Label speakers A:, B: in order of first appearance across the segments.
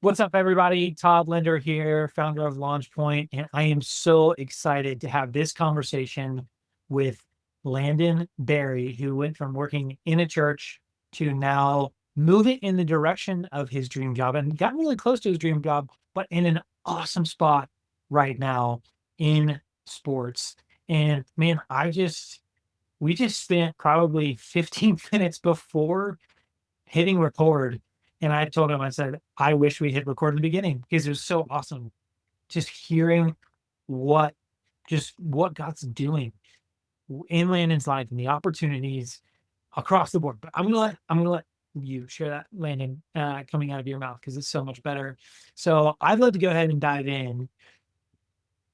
A: What's up, everybody? Todd Linder here, founder of LaunchPoint, and I am so excited to have this conversation with Landon Berry, who went from working in a church to now moving in the direction of his dream job and got really close to his dream job, but in an awesome spot right now in sports. And man, we just spent probably 15 minutes before hitting record. And I told him, I said, I wish we hit record in the beginning because it was so awesome just hearing what what God's doing in Landon's life and the opportunities across the board. But I'm gonna let you share that, Landon, coming out of your mouth because it's so much better. So I'd love to go ahead and dive in.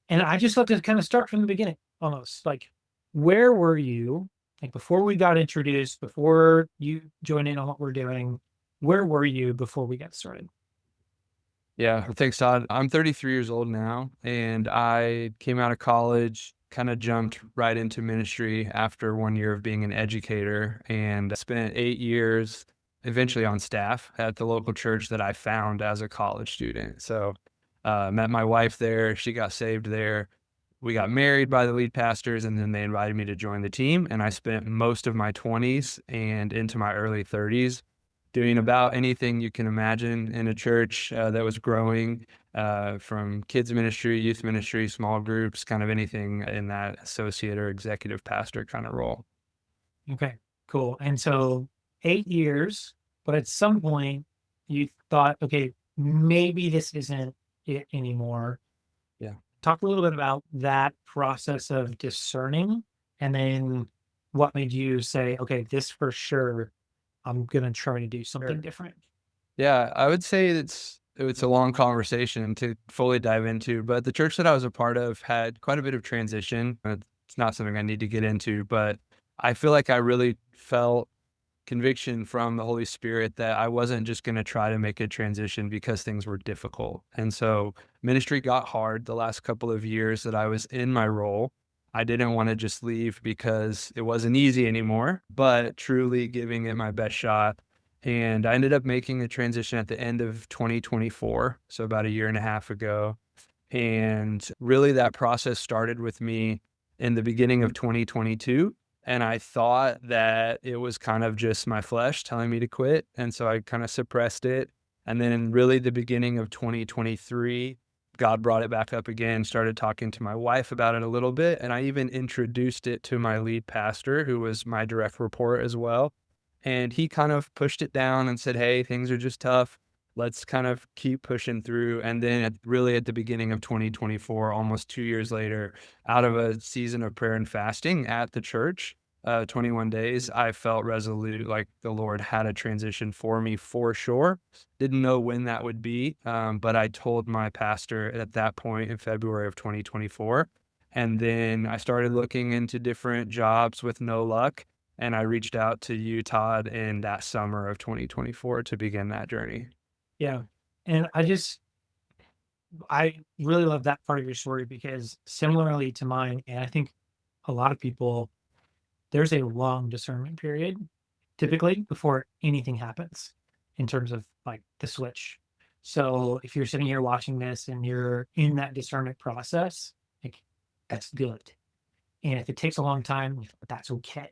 A: And I just love to kind of start from the beginning, almost like where were you? Like before we got introduced, before you joined in on what we're doing, where were you before we got started?
B: Yeah, thanks, Todd. I'm 33 years old now, and I came out of college, kind of jumped right into ministry after 1 year of being an educator, and spent 8 years eventually on staff at the local church that I found as a college student. So, met my wife there. She got saved there. We got married by the lead pastors, and then they invited me to join the team. And I spent most of my 20s and into my early 30s doing about anything you can imagine in a church that was growing, from kids ministry, youth ministry, small groups, kind of anything in that associate or executive pastor kind of role.
A: Okay, cool. And so 8 years, but at some point you thought, okay, maybe this isn't it anymore.
B: Yeah.
A: Talk a little bit about that process of discerning and then what made you say, okay, this for sure, I'm gonna try to do something
B: Sure.
A: different.
B: Yeah, I would say it's a long conversation to fully dive into, but the church that I was a part of had quite a bit of transition. It's not something I need to get into, but I feel like I really felt conviction from the Holy Spirit that I wasn't just going to try to make a transition because things were difficult. And so ministry got hard the last couple of years that I was in my role. I didn't want to just leave because it wasn't easy anymore, but truly giving it my best shot. And I ended up making the transition at the end of 2024, so about a year and a half ago. And really, that process started with me in the beginning of 2022. And I thought that it was kind of just my flesh telling me to quit. And so I kind of suppressed it. And then in really the beginning of 2023, God brought it back up again, started talking to my wife about it a little bit. And I even introduced it to my lead pastor, who was my direct report as well. And he kind of pushed it down and said, "Hey, things are just tough. Let's kind of keep pushing through." And then really at the beginning of 2024, almost 2 years later, out of a season of prayer and fasting at the church, 21 days, I felt resolute, like the Lord had a transition for me for sure. Didn't know when that would be, but I told my pastor at that point in February of 2024. And then I started looking into different jobs with no luck. And I reached out to you, Todd, in that summer of 2024 to begin that journey.
A: Yeah. And I really love that part of your story because similarly to mine, and I think a lot of people, there's a long discernment period typically before anything happens in terms of like the switch. So if you're sitting here watching this and you're in that discernment process, like that's good. And if it takes a long time, that's okay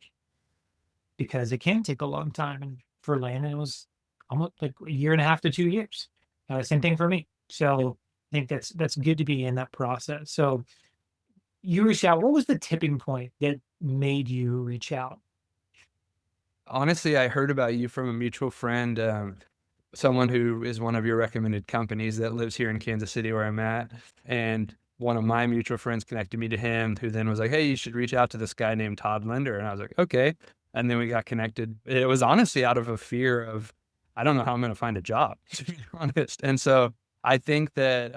A: because it can take a long time. And for Landon, it was almost like a year and a half to 2 years. Same thing for me. So I think that's good to be in that process. So you reached out. What was the tipping point that made you reach out?
B: Honestly, I heard about you from a mutual friend, someone who is one of your recommended companies that lives here in Kansas City where I'm at. And one of my mutual friends connected me to him, who then was like, "Hey, you should reach out to this guy named Todd Linder." And I was like, "Okay." And then we got connected. It was honestly out of a fear of, I don't know how I'm going to find a job, to be honest. And so I think that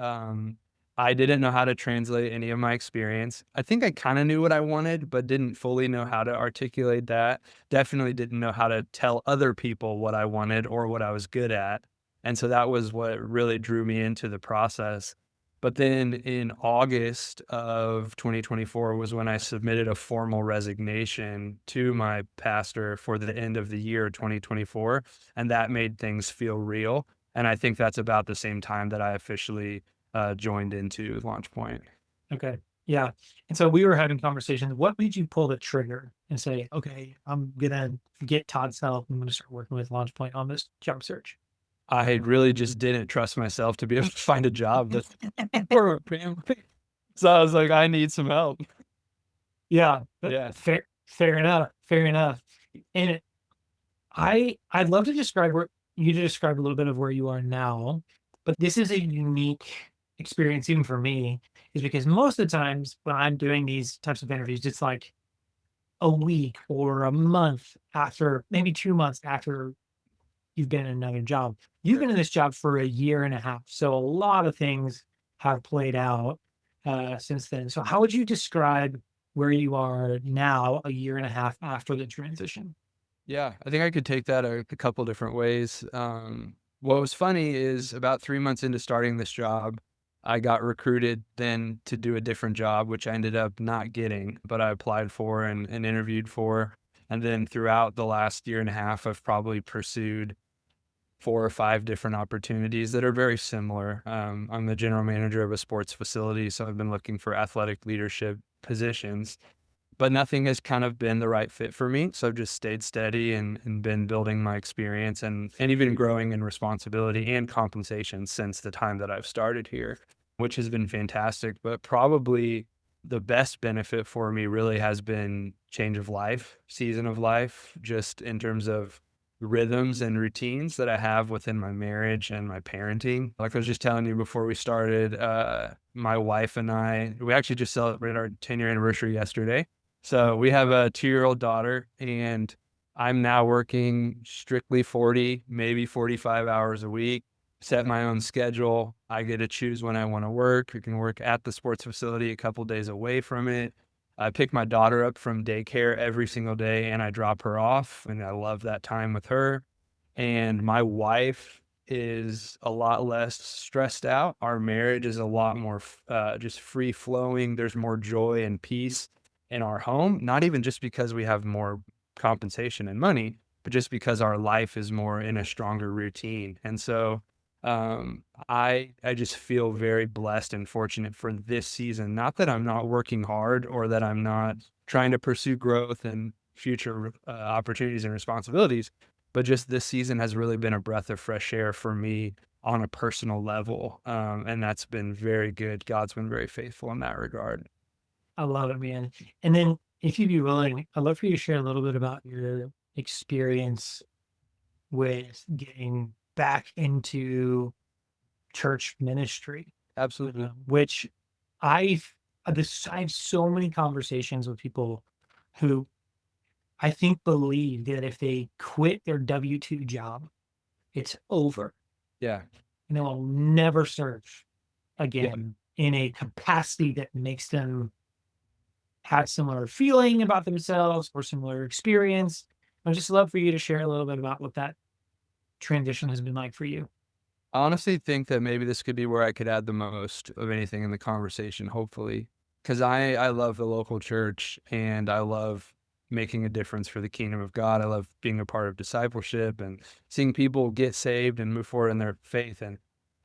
B: I didn't know how to translate any of my experience. I think I kind of knew what I wanted, but didn't fully know how to articulate that. Definitely didn't know how to tell other people what I wanted or what I was good at. And so that was what really drew me into the process. But then in August of 2024 was when I submitted a formal resignation to my pastor for the end of the year 2024. And that made things feel real. And I think that's about the same time that I officially joined into Launch Point.
A: Okay. Yeah. And so we were having conversations. What made you pull the trigger and say, okay, I'm gonna get Todd's help. I'm gonna start working with LaunchPoint on this job search?
B: I really just didn't trust myself to be able to find a job that for a family. So I was like, I need some help.
A: Yeah, but
B: Yeah.
A: fair enough. Fair enough. And I'd love to describe where you to describe a little bit of where you are now, but this is a unique experience even for me, is because most of the times when I'm doing these types of interviews, it's like a week or a month after, maybe 2 months after you've been in another job. You've been in this job for a year and a half, so a lot of things have played out since then. So, how would you describe where you are now, a year and a half after the transition?
B: Yeah, I think I could take that a couple different ways. What was funny is about 3 months into starting this job, I got recruited then to do a different job, which I ended up not getting, but I applied for and interviewed for. And then throughout the last year and a half, I've probably pursued 4 or 5 different opportunities that are very similar. I'm the general manager of a sports facility, so I've been looking for athletic leadership positions, but nothing has kind of been the right fit for me. So I've just stayed steady and been building my experience and even growing in responsibility and compensation since the time that I've started here, which has been fantastic. But probably the best benefit for me really has been change of life, season of life, just in terms of rhythms and routines that I have within my marriage and my parenting. Like I was just telling you before we started, my wife and I, we actually just celebrated our 10-year anniversary yesterday. So we have a 2-year-old daughter, and I'm now working strictly 40, maybe 45 hours a week, set my own schedule. I get to choose when I want to work. We can work at the sports facility a couple days away from it. I pick my daughter up from daycare every single day and I drop her off, and I love that time with her. And my wife is a lot less stressed out. Our marriage is a lot more just free flowing. There's more joy and peace in our home, not even just because we have more compensation and money, but just because our life is more in a stronger routine. And so I just feel very blessed and fortunate for this season. Not that I'm not working hard or that I'm not trying to pursue growth and future opportunities and responsibilities, but just this season has really been a breath of fresh air for me on a personal level, and that's been very good. God's been very faithful in that regard.
A: I love it, man. And then, if you'd be willing, I'd love for you to share a little bit about your experience with getting back into church ministry,
B: Absolutely.
A: which I've I have so many conversations with people who I think believe that if they quit their W-2 job, it's over
B: Yeah.
A: and they will never serve
B: Yeah.
A: again in a capacity that makes them have similar feeling about themselves or similar experience. I'd just love for you to share a little bit about what that transition has been like for you.
B: I honestly think that maybe this could be where I could add the most of anything in the conversation, hopefully. Because I love the local church and I love making a difference for the kingdom of God. I love being a part of discipleship and seeing people get saved and move forward in their faith. And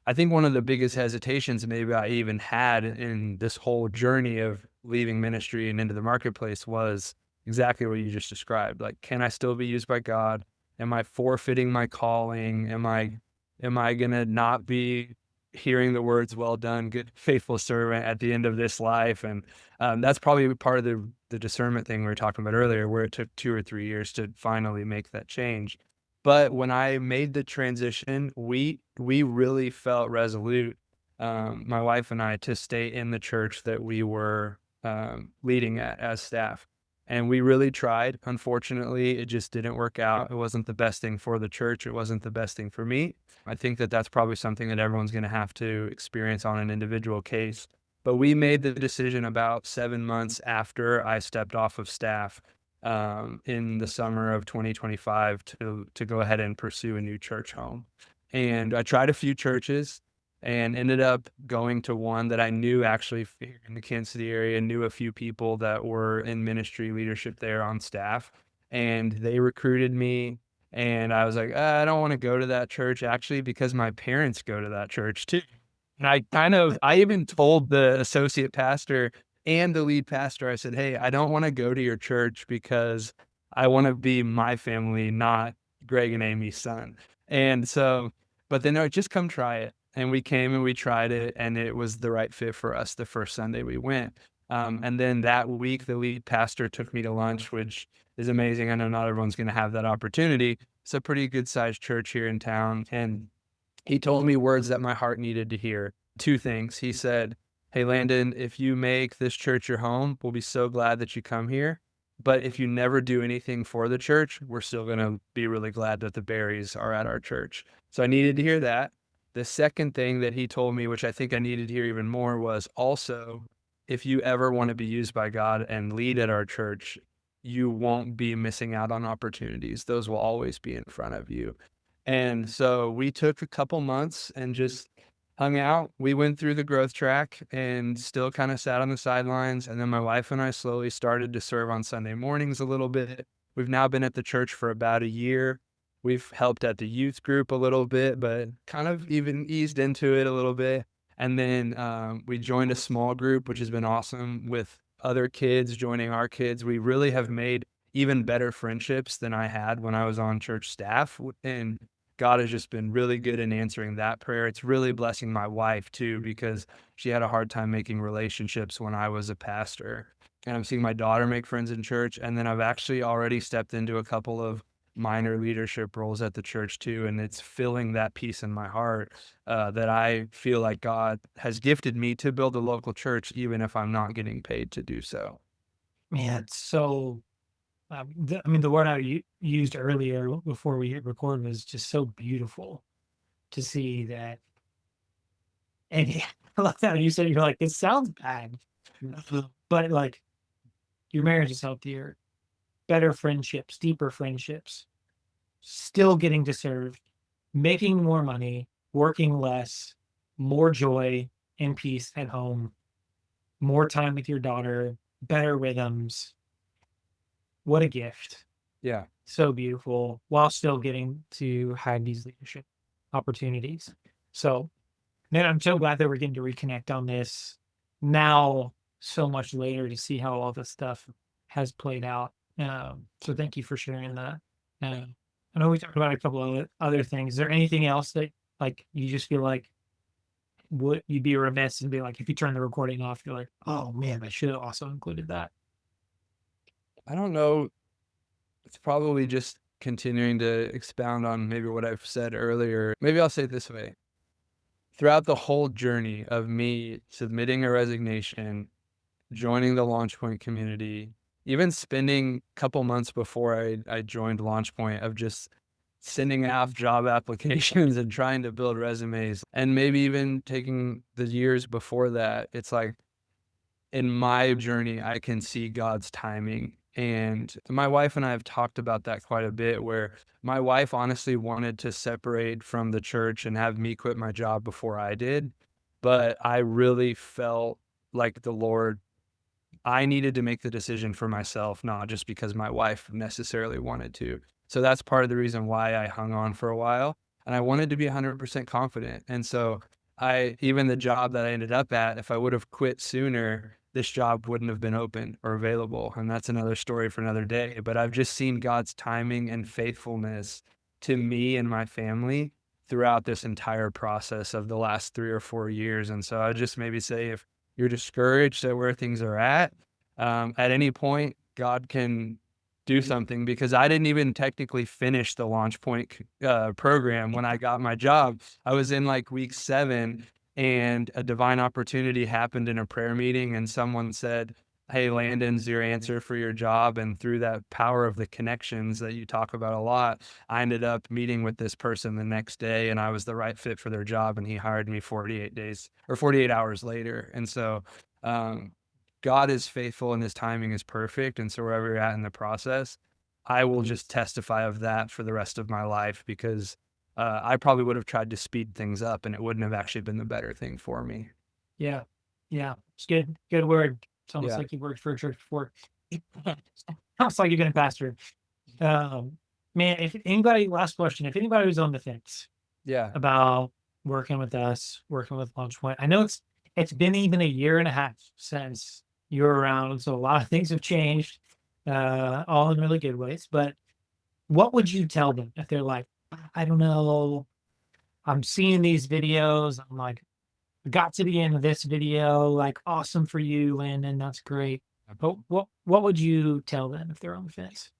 B: I think one of the biggest hesitations maybe I even had in this whole journey of leaving ministry and into the marketplace was exactly what you just described. Like, can I still be used by God? Am I forfeiting my calling? Am I gonna not be hearing the words, "Well done, good faithful servant," at the end of this life? And that's probably part of the discernment thing we were talking about earlier, where it took 2 or 3 years to finally make that change. But when I made the transition, we really felt resolute, my wife and I, to stay in the church that we were leading at as staff. And we really tried. Unfortunately, it just didn't work out. It wasn't the best thing for the church. It wasn't the best thing for me. I think that that's probably something that everyone's going to have to experience on an individual case. But we made the decision about 7 months after I stepped off of staff in the summer of 2025 to go ahead and pursue a new church home. And I tried a few churches and ended up going to one that I knew actually here in the Kansas City area, knew a few people that were in ministry leadership there on staff. And they recruited me. And I was like, I don't want to go to that church actually because my parents go to that church too. And I even told the associate pastor and the lead pastor, I said, hey, I don't want to go to your church because I want to be my family, not Greg and Amy's son. And so, but then no, just come try it. And we came and we tried it, and it was the right fit for us the first Sunday we went. And then that week, the lead pastor took me to lunch, which is amazing. I know not everyone's going to have that opportunity. It's a pretty good sized church here in town. And he told me words that my heart needed to hear. Two things. He said, hey, Landon, if you make this church your home, we'll be so glad that you come here. But if you never do anything for the church, we're still going to be really glad that the Berries are at our church. So I needed to hear that. The second thing that he told me, which I think I needed to hear even more, was also if you ever want to be used by God and lead at our church, you won't be missing out on opportunities. Those will always be in front of you. And so we took a couple months and just hung out. We went through the growth track and still kind of sat on the sidelines. And then my wife and I slowly started to serve on Sunday mornings a little bit. We've now been at the church for about a year. We've helped at the youth group a little bit, but kind of even eased into it a little bit. And then we joined a small group, which has been awesome with other kids joining our kids. We really have made even better friendships than I had when I was on church staff. And God has just been really good in answering that prayer. It's really blessing my wife too, because she had a hard time making relationships when I was a pastor. And I'm seeing my daughter make friends in church. And then I've actually already stepped into a couple of minor leadership roles at the church too. And it's filling that peace in my heart that I feel like God has gifted me to build a local church, even if I'm not getting paid to do so.
A: Man, it's so, I mean, the word I used earlier before we hit record was just so beautiful to see that. And I love that you said, you're like, it sounds bad, but like your marriage is healthier, better friendships, deeper friendships, still getting to serve, making more money, working less, more joy and peace at home, more time with your daughter, better rhythms. What a gift.
B: Yeah.
A: So beautiful while still getting to have these leadership opportunities. So, man, I'm so glad that we're getting to reconnect on this now, so much later, to see how all this stuff has played out. So thank you for sharing that. I know we talked about a couple of other things. Is there anything else that like you just feel like would you'd be remiss and be like, if you turn the recording off, you're like, oh man, I should have also included that.
B: I don't know. It's probably just continuing to expound on maybe what I've said earlier. Maybe I'll say it this way. Throughout the whole journey of me submitting a resignation, joining the LaunchPoint community, even spending a couple months before I joined LaunchPoint of just sending out job applications and trying to build resumes, and maybe even taking the years before that, it's like in my journey, I can see God's timing. And my wife and I have talked about that quite a bit, where my wife honestly wanted to separate from the church and have me quit my job before I did. But I really felt like the Lord, I needed to make the decision for myself, not just because my wife necessarily wanted to. So that's part of the reason why I hung on for a while. And I wanted to be 100% confident. And so even the job that I ended up at, if I would have quit sooner, this job wouldn't have been open or available. And that's another story for another day. But I've just seen God's timing and faithfulness to me and my family throughout this entire process of the last 3 or 4 years. And so I just maybe say, if you're discouraged at where things are at any point, God can do something, because I didn't even technically finish the Launch Point program when I got my job. I was in like week 7, and a divine opportunity happened in a prayer meeting, and someone said, hey, Landon's your answer for your job. And through that power of the connections that you talk about a lot, I ended up meeting with this person the next day, and I was the right fit for their job, and he hired me 48 days or 48 hours later. And so um, God is faithful and his timing is perfect. And so wherever you're at in the process, I will just testify of that for the rest of my life, because I probably would have tried to speed things up and it wouldn't have actually been the better thing for me.
A: Yeah. Yeah. It's good. Good word. It's almost
B: Yeah.
A: like you worked for a church before. Sounds like you're going to pastor. Um, man, if anybody, last question, if anybody was on the fence
B: Yeah.
A: about working with us, working with Launchpoint, I know it's been even a year and a half since you were around, so a lot of things have changed, all in really good ways. But what would you tell them if they're like, I don't know, I'm seeing these videos, I'm like, got to the end of this video, like awesome for you, Landon, that's great. But what would you tell them if they're on the fence?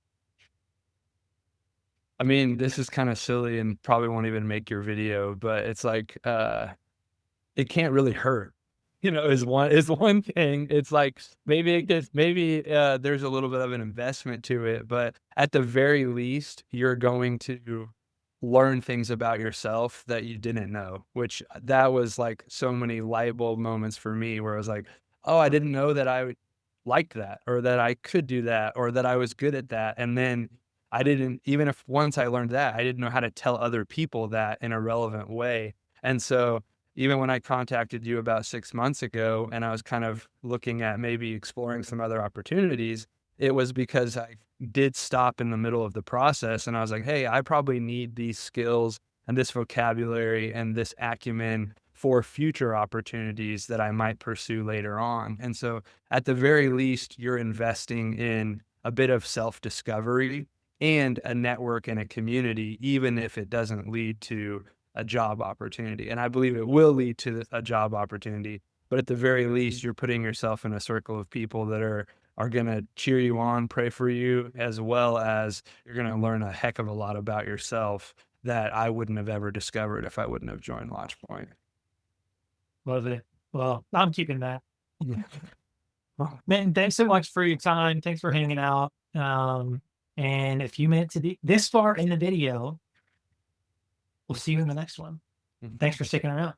B: I mean, this is kind of silly and probably won't even make your video, but it's like, it can't really hurt. Is one thing. It's like maybe there's a little bit of an investment to it, but at the very least, you're going to learn things about yourself that you didn't know, which that was like so many light bulb moments for me where I was like, oh, I didn't know that liked that or that I could do that or that I was good at that. And then I didn't, even if once I learned that, I didn't know how to tell other people that in a relevant way. And so even when I contacted you about 6 months ago and I was kind of looking at maybe exploring some other opportunities, it was because I did stop in the middle of the process and I was like, "Hey, I probably need these skills and this vocabulary and this acumen for future opportunities that I might pursue later on." And so at the very least, you're investing in a bit of self-discovery and a network and a community, even if it doesn't lead to a job opportunity. And I believe it will lead to a job opportunity, but at the very least, you're putting yourself in a circle of people that are going to cheer you on, pray for you, as well as you're going to learn a heck of a lot about yourself that I wouldn't have ever discovered if I wouldn't have joined Launchpoint.
A: Love it. Well, I'm keeping that.
B: Yeah.
A: Well, man, thanks so much for your time. Thanks for hanging out. And if you made it to this far in the video, we'll see you in the next one. Thanks for sticking around.